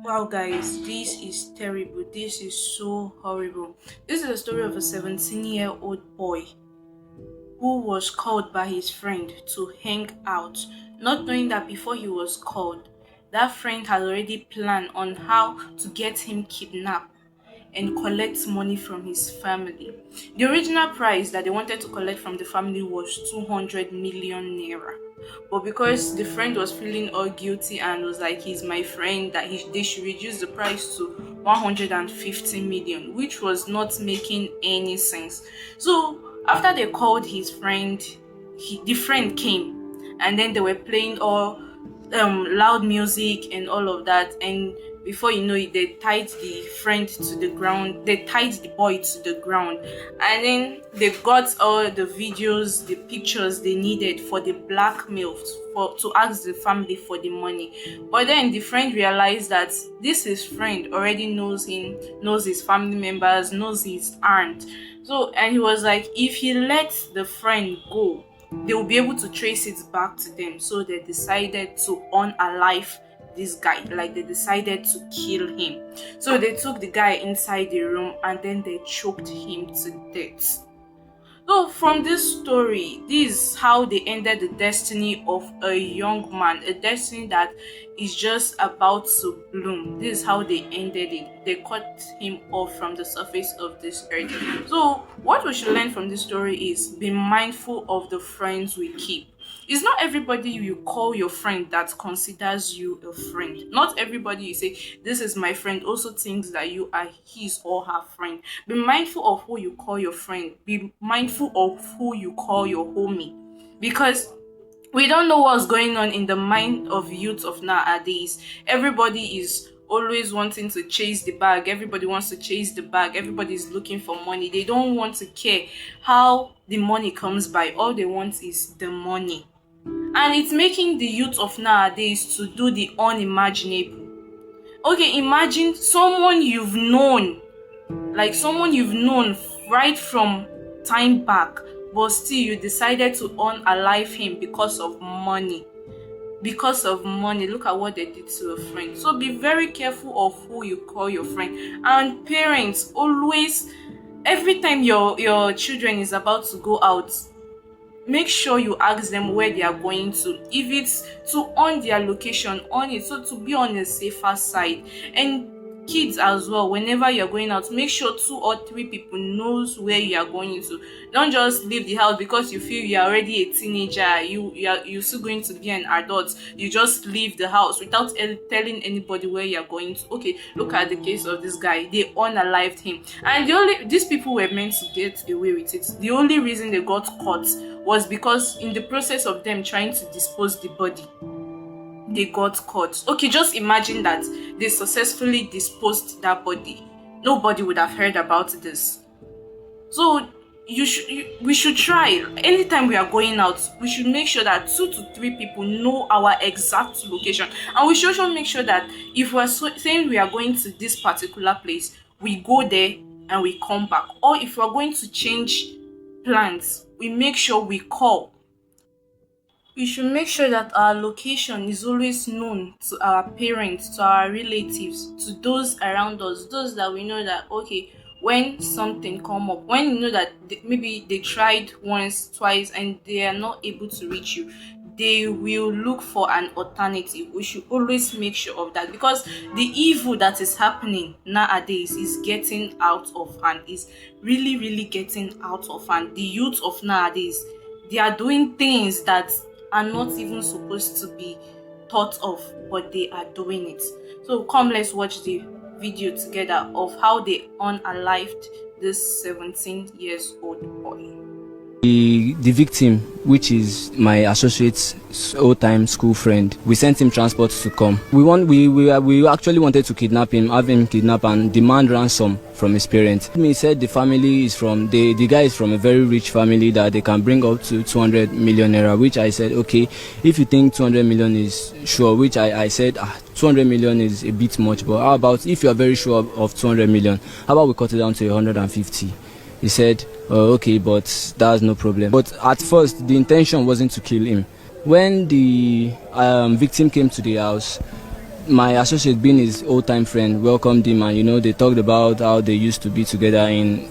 Wow, guys, this is terrible. This is so horrible. This is the story of a 17-year-old boy who was called by his friend to hang out, not knowing that before he was called, that friend had already planned on how to get him kidnapped and collect money from his family. The original price that they wanted to collect from the family was 200 million naira. But because the friend was feeling all guilty and was like, he's my friend, that they should reduce the price to 150 million, which was not making any sense. So after they called his friend, the friend came, and then they were playing all loud music and all of that. And before you know it, they tied the friend to the ground, they tied the boy to the ground, and then they got all the videos, the pictures they needed for the blackmail, to ask the family for the money. But then the friend realized that this his friend already knows him, knows his family members, knows his aunt. So, and he was like, if he lets the friend go, they will be able to trace it back to them. So they decided to unalive this guy. Like, they decided to kill him. So they took the guy inside the room and then they choked him to death. So from this story, this is how they ended the destiny of a young man, a destiny that is just about to bloom. This is how they ended it. They cut him off from the surface of this earth. So what we should learn from this story is be mindful of the friends we keep. It's not everybody you call your friend that considers you a friend. Not everybody you say, this is my friend, also thinks that you are his or her friend. Be mindful of who you call your friend. Be mindful of who you call your homie. Because we don't know what's going on in the mind of youth of nowadays. Everybody is always wanting to chase the bag. Everybody wants to chase the bag. Everybody is looking for money. They don't want to care how the money comes by. All they want is the money. And it's making the youth of nowadays to do the unimaginable. Okay, imagine someone you've known, like someone you've known right from time back, but still you decided to unalive him because of money. Because of money. Look at what they did to a friend. So be very careful of who you call your friend. And parents, always, every time your children is about to go out, make sure you ask them where they are going to. If it's to on their location, on it, so to be on a safer side. And kids as well, whenever you're going out, make sure 2 or 3 people knows where you are going to. Don't just leave the house because you feel you're already a teenager, you're still going to be an adult. You just leave the house without telling anybody where you're going to. Okay, look at the case of this guy. They unalived him, and these people were meant to get away with it. The only reason they got caught was because in the process of them trying to dispose the body, they got caught. Okay, just imagine that they successfully disposed that body. Nobody would have heard about this. So we should try. Anytime we are going out, we should make sure that 2 to 3 people know our exact location. And we should also make sure that if we're saying we are going to this particular place, we go there and we come back. Or if we're going to change plans, we make sure we call. We should make sure that our location is always known to our parents, to our relatives, to those around us, those that we know that, okay, when something come up, when you know that maybe they tried once, twice, and they are not able to reach you, they will look for an alternative. We should always make sure of that, because the evil that is happening nowadays is getting out of hand, is really, really getting out of hand. The youth of nowadays, they are doing things that are not even supposed to be thought of, but they are doing it. So come, let's watch the video together of how they unalived this 17 years old boy. The victim, which is my associate's old-time school friend, we sent him transport to come. We actually wanted to kidnap him, have him kidnapped and demand ransom from his parents. He said the family is from, the guy is from a very rich family that they can bring up to 200 million naira, which I said, okay, if you think 200 million is sure, which I said, 200 million is a bit much, but how about if you are very sure of 200 million, how about we cut it down to 150? He said, okay, but that's no problem. But at first, the intention wasn't to kill him. When the victim came to the house, my associate, being his old-time friend, welcomed him, and they talked about how they used to be together in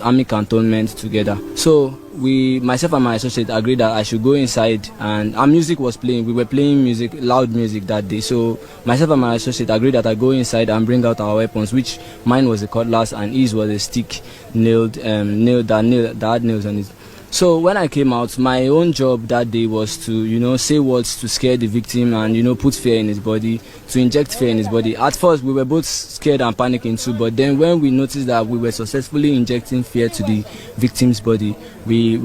army cantonment together. So myself and my associate agreed that I should go inside, and our music was playing. We were playing music, loud music that day. So myself and my associate agreed that I go inside and bring out our weapons, which mine was a cutlass and his was a stick that had nails on it. So when I came out, my own job that day was to, say words to scare the victim and, put fear in his body, to inject fear in his body. At first, we were both scared and panicking too, but then when we noticed that we were successfully injecting fear to the victim's body, we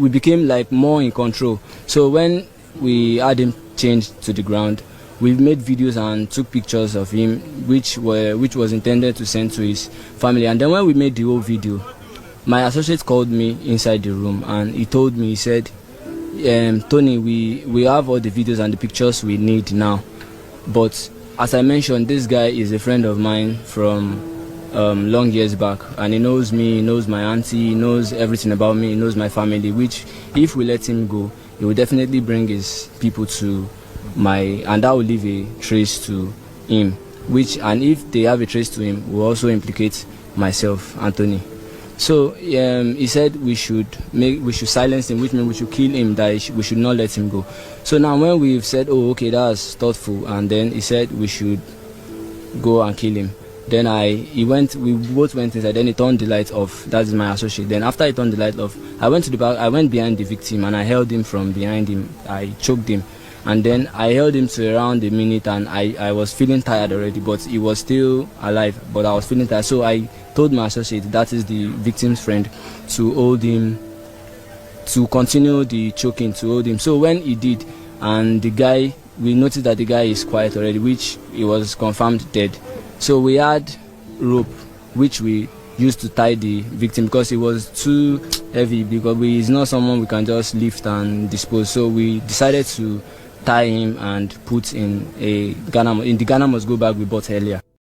became like more in control. So when we had him changed to the ground, we made videos and took pictures of him, which was intended to send to his family. And then when we made the whole video, my associate called me inside the room and he told me, he said, Tony, we have all the videos and the pictures we need now. But as I mentioned, this guy is a friend of mine from long years back, and he knows me, he knows my auntie, he knows everything about me, he knows my family, which if we let him go, he will definitely bring his people to and that will leave a trace to him, and if they have a trace to him, will also implicate myself, Anthony. So he said we should silence him, which means we should kill him, that we should not let him go. So now when we've said, oh, okay, that's thoughtful, and then he said we should go and kill him. Then we both went inside, then he turned the light off. That is my associate. Then after he turned the light off, I went to the back, I went behind the victim and I held him from behind him. I choked him. And then I held him to around a minute, and I was feeling tired already, but he was still alive, but I was feeling tired. So I told my associate, that is the victim's friend, to hold him, to continue the choking, to hold him. So when he did, and we noticed that the guy is quiet already, which he was confirmed dead. So we had rope, which we used to tie the victim because he was too heavy, because he's not someone we can just lift and dispose. So we decided to tie him and put in the Ghana must go bag we bought earlier.